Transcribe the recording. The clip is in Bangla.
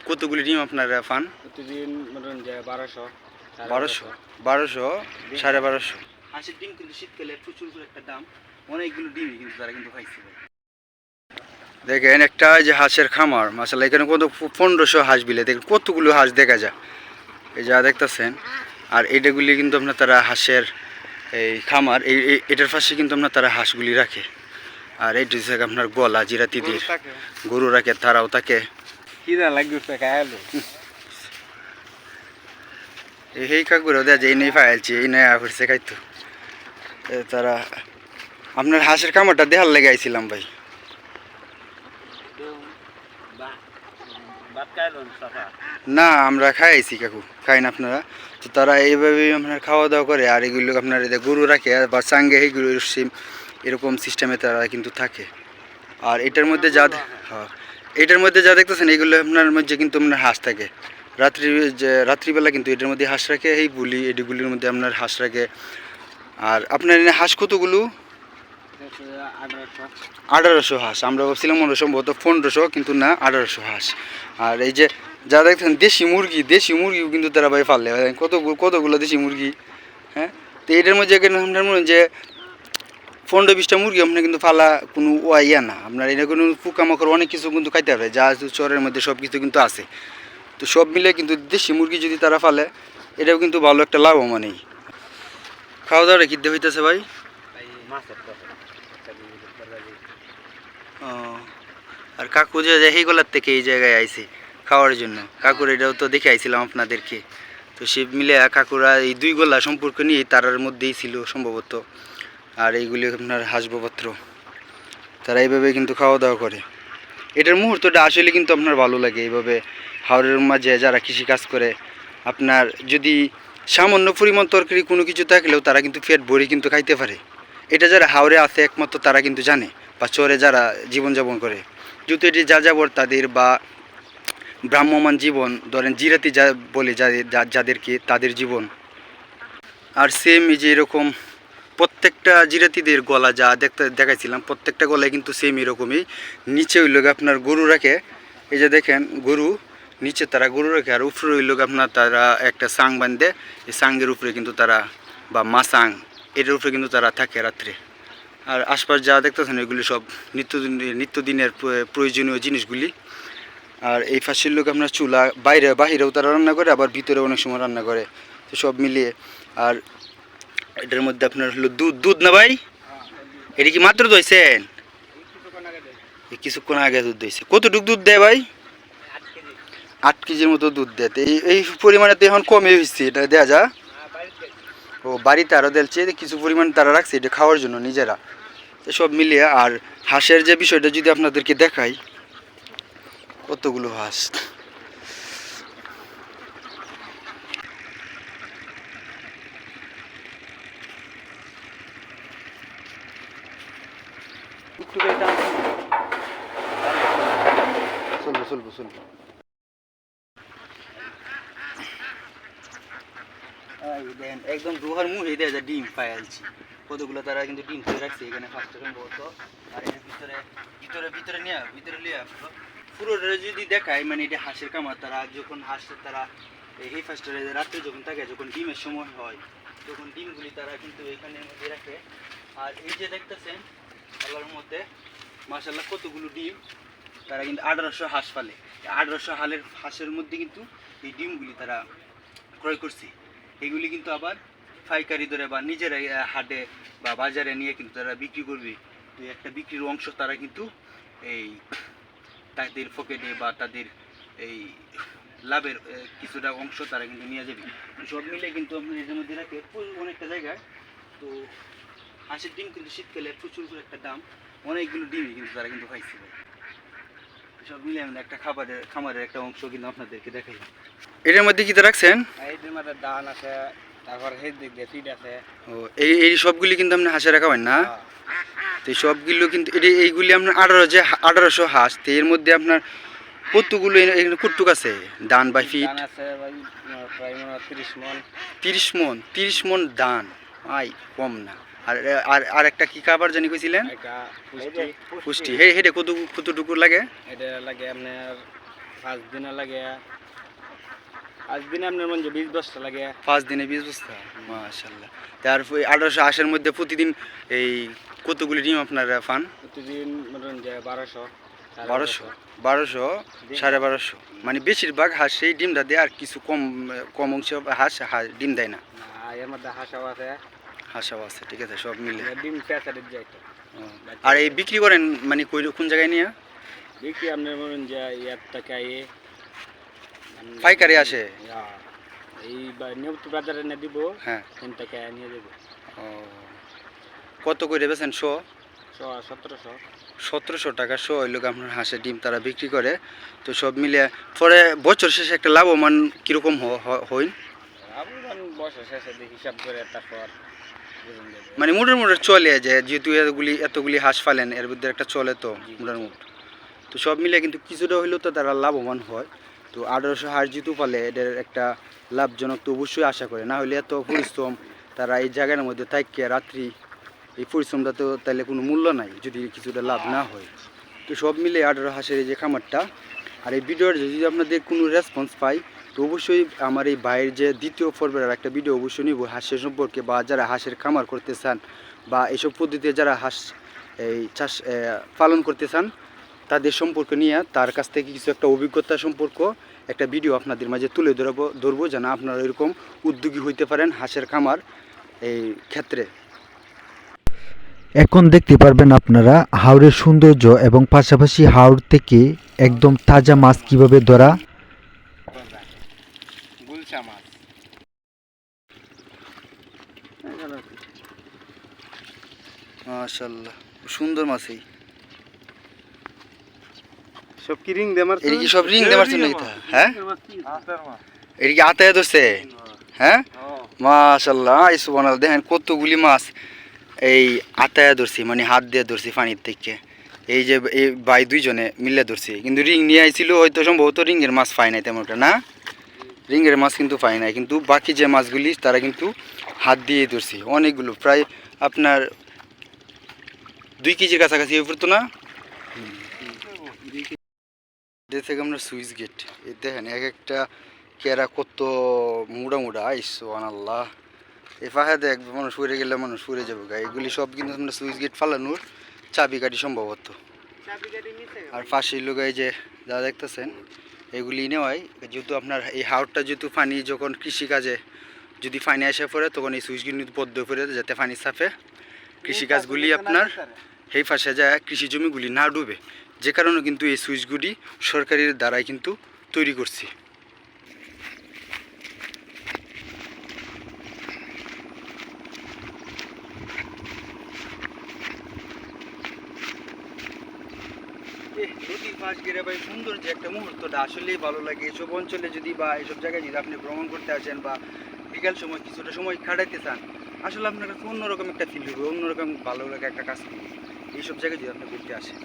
কতগুলি ডিম আপনারা পান? প্রতিদিন মতন যে 1200 1200 1200 1250। হাঁসের ডিম কিন্তু শীতকালে প্রচুর একটা দাম, অনেকগুলো ডিমই কিন্তু তারা কিন্তু খাইছে। দেখেন একটা যে হাঁসের খামার, মাশাআল্লাহ এখানে কত 1500 হাঁস বিলে, দেখেন কতগুলো হাঁস দেখা যায়, এই যা দেখতেছেন। আর এইটাগুলি কিন্তু আপনার তারা হাঁসের এই খামার, এটার পাশে কিন্তু আপনার তারা হাঁসগুলি রাখে। আর এইটা হচ্ছে আপনার গলা জিরাতিদের গরু রাখে, তারাও থাকে। কিনা লাগবে খায়ালো এই কাকুরাও দেয় যে এই নেই ফাইলছি, এই নেই ফিরছে খাইতো। তারা আপনার হাঁসের খামারটা দেখার লেগে আইছিলাম ভাই। না আমরা খাইছি কাকু, খাই না আপনারা? তো তারা এইভাবেই আপনার খাওয়া দাওয়া করে। আর এগুলো আপনার গরু রাখে বা চাঙ্গে এইগুলো এরকম সিস্টেমে তারা কিন্তু থাকে। আর এটার মধ্যে যা হ্যাঁ, এটার মধ্যে যা দেখতেছেন এগুলো আপনার মধ্যে কিন্তু আপনার হাঁস থাকে। রাত্রিবেলা কিন্তু এটার মধ্যে হাঁস রাখে, এই বুলি এগুলির মধ্যে আপনার হাঁস রাখে। আর আপনার এনে হাঁস কতগুলো? 1800 হাঁস। আমরা ভাবছিলাম মনে সম্ভবত 1500, কিন্তু না, 1800 হাঁস। আর এই যে যা দেখছেন দেশি মুরগিও কিন্তু তারা ভাই ফালে, কতগুলো দেশি মুরগি। হ্যাঁ, তো এটার মধ্যে আপনার মনে যে 15-20টা মুরগি আপনার কিন্তু ফালা কোনো ইয়া না, আপনার এটা কোনো পোকামাকড় অনেক কিছু কিন্তু খাইতে হবে, যা চরের মধ্যে সব কিছু কিন্তু আছে। তো সব মিলে কিন্তু দেশি মুরগি যদি তারা ফালে, এটাও কিন্তু ভালো একটা লাভবানই। খাওয়া দাওয়াটা কিনতে হইতেছে ভাই? ও, আর কাকু যে সেইগুলার থেকে এই জায়গায় আইছে খাওয়ার জন্য, কাকুর এটাও তো দেখে আইছিলাম আপনাদেরকে। তো সে মিলে কাকুরা এই 2 গোলা সম্পর্ক নিয়ে তারার মধ্যেই ছিল সম্ভবত। আর এইগুলি আপনার হাসবাবপত্র, তারা এইভাবে কিন্তু খাওয়া দাওয়া করে। এটার মুহূর্তটা আসলে কিন্তু আপনার ভালো লাগে। এইভাবে হাওরের মাঝে যারা কৃষিকাজ করে, আপনার যদি সামান্য পরিমাণ তরকারি কোনো কিছু থাকলেও তারা কিন্তু পেট ভরে কিন্তু খাইতে পারে। এটা যারা হাওরে আছে একমাত্র তারা কিন্তু জানে, বা চরে যারা জীবনযাপন করে। যেহেতু এটি যাযাবর তাদের বা ভ্রাম্যমান জীবন, ধরেন জিরাতি যা বলে যাদেরকে, তাদের জীবন। আর সেম এই যে এরকম প্রত্যেকটা জিরাতিদের গলা যা দেখাইছিলাম, প্রত্যেকটা গলায় কিন্তু সেম এরকমই। নিচে হইল আপনার গরু রাখে, এই যে দেখেন গরু, নিচে তারা গরু রাখে। আর উপরে হইল আপনার তারা একটা সাং বাঁধে, এই সাঙ্গের উপরে কিন্তু তারা, বা মাসাং, এটার উপরে কিন্তু তারা থাকে রাত্রে। আর আশপাশ যা দেখতেছেন এগুলি সব নিত্যদিনের প্রয়োজনীয় জিনিসগুলি। আর এই ফাঁসির লোক আপনার চুলা, বাহিরেও তারা রান্না করে, আবার ভিতরে অনেক সময় রান্না করে। তো সব মিলিয়ে। আর এটার মধ্যে আপনার হলো দুধ না ভাই? এটা কি মাত্র দইছেন? কিছুক্ষণ আগে দুধ দিয়েছে। কতটুকু দুধ দেয় ভাই? 8 কেজির মতো দুধ দেয়। এই পরিমাণে তো এখন কমে হয়েছে, এটা দেওয়া যা। ও বাড়িতে আরও দিচ্ছে, কিছু পরিমাণ তারা রাখছে এটা খাওয়ার জন্য নিজেরা। তো সব মিলিয়ে। আর হাঁসের যে বিষয়টা যদি আপনাদেরকে দেখাই, কতগুলো হাঁস। চলবো একদম রোহার মুখে দেয় যা ডিম পাইছি, কতগুলো তারা কিন্তু ডিম ধরে রাখছে এখানে ফার্স্টে সম্ভবত। আর এর ভিতরে নিয়ে পুরোটা যদি দেখায়, মানে এটা হাঁসের কামার। তারা যখন হাঁসের তারা এই ফার্স্টে রাত্রে যখন থাকে, যখন ডিমের সময় হয়, তখন ডিমগুলি তারা কিন্তু এখানের মধ্যে রাখে। আর এই যে দেখতেছেন আল্লাহর মধ্যে মাশাআল্লাহ কতগুলো ডিম, তারা কিন্তু 1800 হাঁস পালে। 1800 হাঁসের মধ্যে কিন্তু এই ডিমগুলি তারা ক্রয় করছে। এগুলি কিন্তু আবার পাইকারি দরে বা নিজেরা হাটে বা বাজারে নিয়ে কিন্তু তারা বিক্রি করবে। তো একটা বিক্রির অংশ তারা কিন্তু এই তাদের পকেটে বা তাদের এই লাভের কিছুটা অংশ তারা কিন্তু নিয়ে যাবে। সব মিলে কিন্তু আপনার এর মধ্যে রাখে অনেকটা জায়গায়। তো হাঁসের ডিম কিন্তু শীতকালে প্রচুর একটা দাম, অনেকগুলো ডিমই কিন্তু তারা কিন্তু খাইছিল। সব মিলে আমরা একটা খামারের একটা অংশ কিন্তু আপনাদেরকে দেখাই। এটার মধ্যে কি রাখছেন? এটার মধ্যে ধান আছে, তারপর হেড দিক দিয়ে ফিড আছে। ও এই সবগুলি কিন্তু আপনি হাঁসে রাখাবেন না? তো সবগুলো কিন্তু এইগুলি আপনার 1800 হাঁস। তো এর মধ্যে আপনার কতগুলো এখানে কুটুক আছে ধান বা ফিড? ধান আছে প্রায় 30 মণ। 30 মণ ধান, আই কম না। আর একটা কি খাবার জানি কইছিলেন? এটা পুষ্টি। হেডে কতটুকু লাগে? এটা লাগে আপনার দিনে লাগে 5 দিনে আপনার মনে 20 বস্তা লাগে। 5 দিনে 20 বস্তা, মাশাআল্লাহ। তারপর 1880 মধ্যে প্রতিদিন এই কতগুলি ডিম আপনারা পান? প্রতিদিন মনে যে 1200 1200 1200 মানে বেশিরভাগ হাঁস সেই ডিমটা দেয়, আর কিছু কম কম অংশ হাঁস ডিম দেয় না। এর মধ্যে হাঁসাও আছে, হাঁসও আছে, ঠিক আছে, সব মিলে। ডিম পেঁচাদের যায় তো। আর এই বিক্রি করেন মানে কোন জায়গায় নিয়ে? বিক্রি আপনার মনে যে ইয়ার টাকা পাইকারি আসে? এই নিয়মিত বাজারে না দিব, হ্যাঁ। 3 টাকা নিয়ে যাবো। ও, কত করে বেচেন? 1700 1700 টাকা শো হইল আপনার হাঁসের ডিম তারা বিক্রি করে। তো সব মিলে পরে বছর শেষে একটা লাভবান কীরকম হয়? বছর শেষে হিসাব করে তারপর মানে মোটামুটি চলে যায়, যেহেতু এতগুলি হাঁস ফালেন, এর মধ্যে একটা চলে তো মোটামুটি। তো সব মিলে কিন্তু কিছুটা হইলেও তো তারা লাভবান হয়। তো 1800 হাঁস যেহেতু পালে এদের একটা লাভজনক তো অবশ্যই আশা করে, না হলে এত পরিশ্রম তারা এই জায়গার মধ্যে থাকে রাত্রি, এই পরিশ্রমটা তো তাইলে কোনো মূল্য নাই যদি কিছুটা লাভ না হয়। তো সব মিলে 18 হাঁসের এই যে খামারটা, আর এই ভিডিওর যদি আপনাদের কোনো রেসপন্স পাই তো অবশ্যই আমার এই ভাইয়ের যে দ্বিতীয় পর্বের একটা ভিডিও অবশ্যই নিব হাঁসের সম্পর্কে, বা যারা হাঁসের খামার করতে চান বা এইসব পদ্ধতিতে যারা হাঁস এই চাষ পালন করতে চান তাদের সম্পর্ক নিয়ে তার কাছ থেকে কিছু একটা অভিজ্ঞতা সম্পর্ক একটা ভিডিও আপনাদের মাঝে তুলে ধরবো যেন আপনারা এরকম উদ্যোগী হইতে পারেন হাঁসের খামার এই ক্ষেত্রে। এখন দেখতে পারবেন আপনারা হাওরের সৌন্দর্য এবং পাশাপাশি হাওর থেকে একদম তাজা মাছ কিভাবে ধরা। গুলশা মাছ মাশাআল্লাহ, সুন্দর মাছই। সব কি রিং দে মারছ? এটা কি সব রিং দিয়ে মারছেন নাকি তা? হ্যাঁ, এটা কি আতায় ধরছে? হ্যাঁ, মাশাআল্লাহ, এই সুবহানাল্লাহ, দেখেন কতগুলি মাছ এই আতায় ধরছি, মানে হাত দিয়ে ধরছি পানির থেকে। এই যে এই ভাই দুইজনে মিলে ধরছি, কিন্তু রিং নিয়ে আইছিল, হয়তো সম্ভবত রিংয়ের মাছ পায় নাই তেমন একটা, না রিংয়ের মাছ কিন্তু পায় নাই, কিন্তু বাকি যে মাছগুলি তারা কিন্তু হাত দিয়ে ধরছি অনেকগুলো, প্রায় আপনার 2 কেজির কাছাকাছি হয়ে পড়তো না? এটা থেকে আমরা সুইচ গেট, এই দেখেন এক একটা কেরা কত মুড়া সুবহানাল্লাহ। এই ফাঁকে এক মানুষ উড়ে গেলে মানুষ উড়ে যাবে গা। এগুলি সব কিন্তু আমরা সুইচ গেট ফালানোর চাবিকাঠি সম্ভবত। আর পাশের লোক এই যে যা দেখতেছেন এগুলি নেওয়াই, যেহেতু আপনার এই হাওরটা যেহেতু পানি যখন কৃষিকাজে যদি পানি আসে পড়ে তখন এই সুইচগুলি বদ্ধ করে যাতে পানি চাপে কৃষিকাজগুলি আপনার এই পাশে যায় কৃষি জমিগুলি না ডুবে, যে কারণে কিন্তু এই সুইচগুলি সরকারের দ্বারাই কিন্তু তৈরি করছি। নদীর পাশ ঘিরে ভাই সুন্দর যে একটা মুহূর্তটা আসলেই ভালো লাগে। এসব অঞ্চলে যদি বা এসব জায়গায় যদি আপনি ভ্রমণ করতে আসেন বা বিকাল সময় কিছুটা সময় কাটাইতে চান, আসলে আপনার কাছে অন্যরকম একটা ফিল হবে, অন্যরকম ভালো লাগে একটা কাজ করবে এইসব জায়গায় যদি আপনি ঘুরতে আসেন।